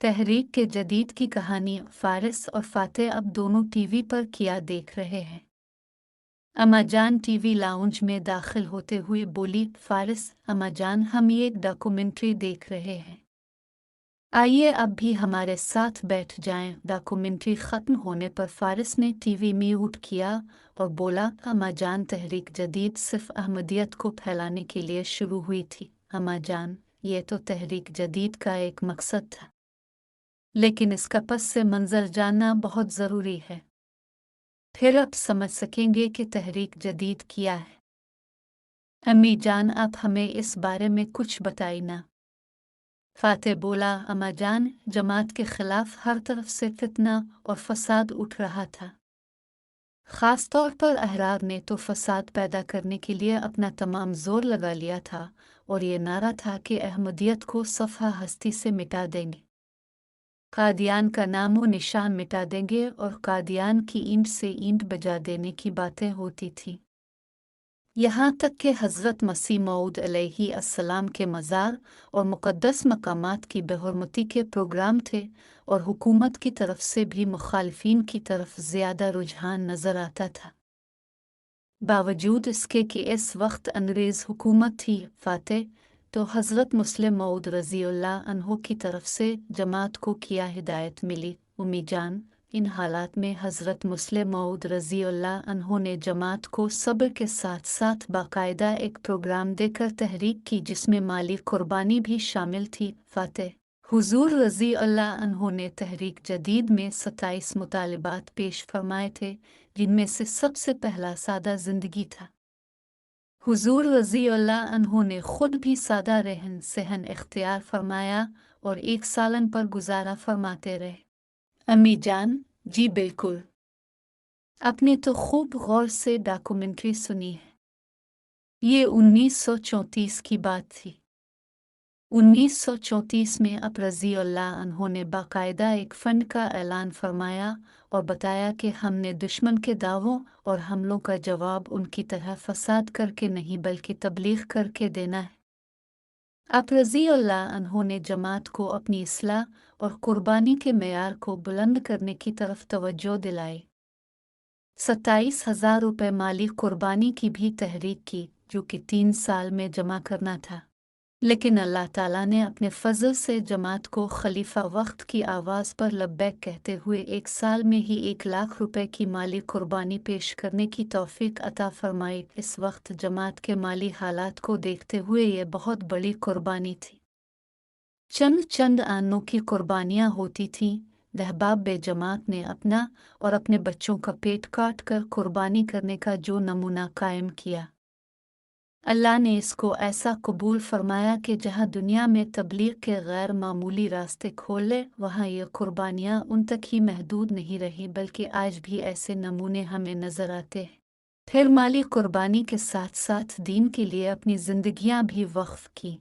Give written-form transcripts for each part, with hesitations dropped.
तहरीक के जदीद की कहानी। फारिस और फातेह अब दोनों टीवी पर क्या देख रहे हैं। अम्मा जान टीवी लाउंज में दाखिल होते हुए बोली, फारिस अम्मा जान, हम ये एक डॉक्यूमेंट्री देख रहे हैं, आइए अब भी हमारे साथ बैठ जाएं। डॉक्यूमेंट्री ख़त्म होने पर फारिस ने टीवी म्यूट किया और बोला, अम्मा जान, तहरीक जदीद सिर्फ अहमदियत को फैलाने के लिए शुरू हुई थी। अम्मा जान, ये तो तहरीक जदीद का एक मकसद था, लेकिन इसका पस से मंजर जानना बहुत ज़रूरी है, फिर आप समझ सकेंगे कि तहरीक जदीद क्या है। अम्मी जान, आप हमें इस बारे में कुछ बताइए ना। फातेह बोला, अम्मा जान, जमात के खिलाफ हर तरफ से फितना और फसाद उठ रहा था। ख़ास तौर पर अहरार ने तो फसाद पैदा करने के लिए अपना तमाम जोर लगा लिया था और ये नारा था कि अहमदियत को सफ़ा हस्ती से मिटा देंगे, कादियान का नामो निशान मिटा देंगे और कादियान की ईंट से ईंट बजा देने की बातें होती थी। यहाँ तक कि हज़रत मसीह मऊद अलैहि अस्सलाम के मज़ार और मुक़द्दस मकामात की बेहुरमती के प्रोग्राम थे और हुकूमत की तरफ से भी मुखालिफिन की तरफ ज़्यादा रुझान नज़र आता था। बावजूद इसके कि इस वक्त अंग्रेज़ हुकूमत थी, फातेह तो हज़रत मुस्लिम मऊद रज़ियल्लाहु अन्हु की तरफ से जमात को क्या हिदायत मिली। उम्मी जान, इन हालात में हज़रत मुस्लिम मऊद रज़ियल्लाहु अन्हु ने जमात को सब्र के साथ साथ बाकायदा एक प्रोग्राम देकर तहरीक की, जिसमें माली कुर्बानी भी शामिल थी। फातेह हुजूर रज़ियल्लाहु अन्हु ने तहरीक जदीद में 27 मुतालिबात पेश फरमाए थे, जिनमें से सबसे पहला सादा ज़िंदगी था। हुजूर रज़ियल्लाहु अन्हु ने खुद भी सादा रहन सहन इख्तियार फरमाया और 1 सालन पर गुजारा फरमाते रहे। अम्मी जान, जी बिल्कुल, आपने तो खूब गौर से डॉक्यूमेंट्री सुनी है। ये 1934 की बात थी। 1934 में अब रज़ियल्लाहु अन्हु ने बाकायदा एक फ़ंड का ऐलान फरमाया और बताया कि हमने दुश्मन के दावों और हमलों का जवाब उनकी तरह फसाद करके नहीं बल्कि तबलीग करके देना है। अब रज़ियल्लाहु अन्हु ने जमात को अपनी इस्लाह और कुर्बानी के मेयार को बुलंद करने की तरफ तवज्जो दिलाई। 27,000 रुपये माली कुर्बानी की भी तहरीक की, जो कि 3 साल में जमा करना था, लेकिन अल्लाह ताला ने अपने फजल से जमात को खलीफा वक्त की आवाज़ पर लब्बैक कहते हुए 1 साल में ही 1 लाख रुपए की माली कुर्बानी पेश करने की तौफीक अता फरमाई। इस वक्त जमात के माली हालात को देखते हुए ये बहुत बड़ी कुर्बानी थी। चंद आनों की कुर्बानियाँ होती थीं। रहबाब बे जमात ने अपना और अपने बच्चों का पेट काट कर कुर्बानी करने का जो नमूना कायम किया, अल्लाह ने इसको ऐसा कबूल फरमाया कि जहाँ दुनिया में तबलीग के गैर मामूली रास्ते खोले, वहाँ ये कुर्बानियाँ उन तक ही महदूद नहीं रही, बल्कि आज भी ऐसे नमूने हमें नज़र आते हैं। फिर माली कुर्बानी के साथ साथ दीन के लिए अपनी ज़िंदगियाँ भी वक्फ की।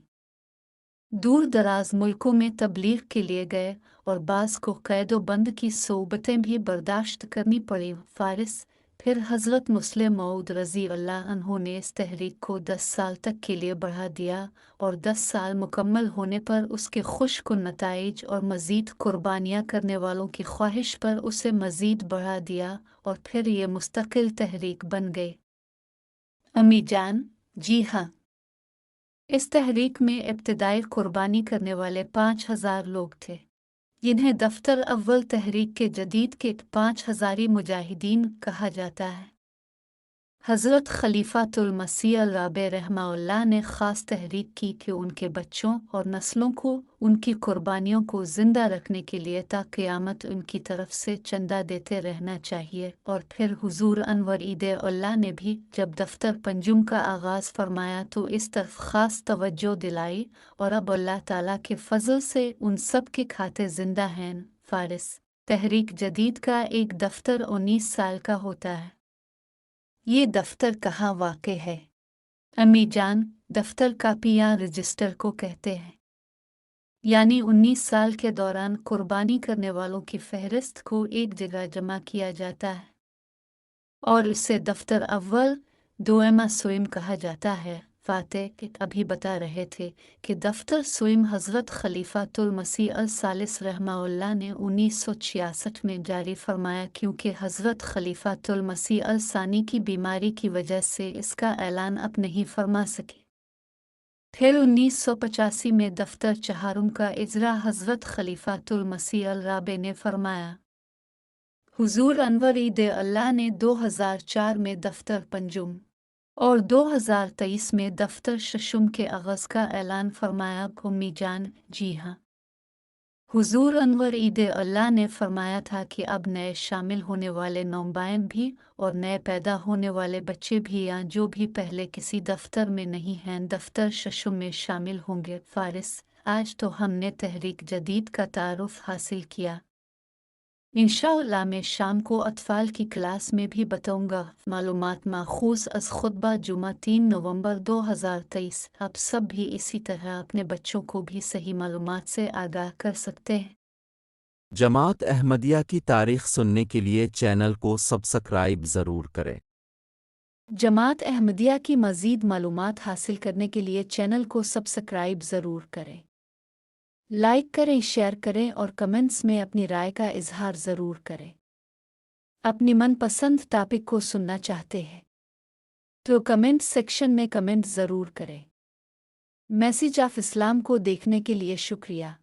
दूर दराज मुल्कों में तबलीग के लिए गए और बाज़ को कैदो बंद की सोबतें भी बर्दाश्त करनी पड़ी। फारिस फिर हज़रत मुस्लिम मऊद रज़ियल्लाहु अन्हु ने इस तहरीक को 10 साल तक के लिए बढ़ा दिया और 10 साल मुकम्मल होने पर उसके खुशकुन नताइज और मज़ीद कुर्बानियाँ करने वालों की ख्वाहिश पर उसे मज़ीद बढ़ा दिया और फिर ये मुस्तकिल तहरीक बन गई। अम्मी जान, जी हाँ, इस तहरीक में इब्तिदाई कुर्बानी करने वाले 5,000 लोग थे, जिन्हें दफ्तर अव्वल तहरीक के जदीद के 5,000 मुजाहिदीन कहा जाता है। हज़रत खलीफातुल मसीह राबे रहमाउल्लाह ने ख़ास तहरीक की कि उनके बच्चों और नस्लों को उनकी कुर्बानियों को ज़िंदा रखने के लिए ता क़यामत उनकी तरफ से चंदा देते रहना चाहिए। और फिर हुजूर अनवर ईद-ए-उल्लाह ने भी जब दफ्तर पंजुम का आगाज़ फरमाया तो इस तरफ ख़ास तवज्जो दिलाई और अब अल्लाह ताला के फ़ज़ल से उन सब के खाते ज़िंदा हैं। फारिस तहरीक जदीद का एक दफ्तर 19 साल का होता है। ये दफ्तर कहाँ वाक़ है? अम्मी जान, दफ्तर कापी या रजिस्टर को कहते हैं, यानी 19 साल के दौरान कुर्बानी करने वालों की फहरिस्त को एक जगह जमा किया जाता है और इसे दफ्तर अव्वल दोएमा सोइम कहा जाता है। फातेह के अभी बता रहे थे कि दफ्तर स्वयं हज़रत खलीफातुल मसीह अल सालिस रहमाउल्लाह ने 1966 में जारी फरमाया, क्योंकि हज़रत खलीफातुल मसीह अल सानी की बीमारी की वजह से इसका ऐलान अब नहीं फरमा सके। फिर 1985 में दफ्तर चहारुम का इजरा हज़रत खलीफातुल मसीह अल राबे ने फरमाया। हुजूर अनवर ईद अल्लाह ने 2004 में दफ्तर पंजुम और 2023 में दफ्तर शशुम के आगाज़ का ऐलान फरमाया। उम्मी जान, जी हाँ, हुजूर अनवर ईद अल्लाह ने फरमाया था कि अब नए शामिल होने वाले नौबाइन भी और नए पैदा होने वाले बच्चे भी, या जो भी पहले किसी दफ्तर में नहीं हैं, दफ्तर शशुम में शामिल होंगे। फारिस, आज तो हमने तहरीक जदीद का तारुफ हासिल किया। इंशाअल्लाह मैं शाम को अतफ़ाल की क्लास में भी बताऊंगा। मालूमात माखूज़ अज़ खुतबा जुमा 3 नवंबर 2023। आप सब भी इसी तरह अपने बच्चों को भी सही मालूमात से आगाह कर सकते हैं। जमात अहमदिया की तारीख़ सुनने के लिए चैनल को सब्सक्राइब ज़रूर करें। जमात अहमदिया की मज़ीद मालूमात हासिल करने के लिए चैनल को सब्सक्राइब ज़रूर करें। लाइक करें, शेयर करें और कमेंट्स में अपनी राय का इजहार ज़रूर करें। अपनी मनपसंद टॉपिक को सुनना चाहते हैं तो कमेंट सेक्शन में कमेंट ज़रूर करें। मैसेज ऑफ इस्लाम को देखने के लिए शुक्रिया।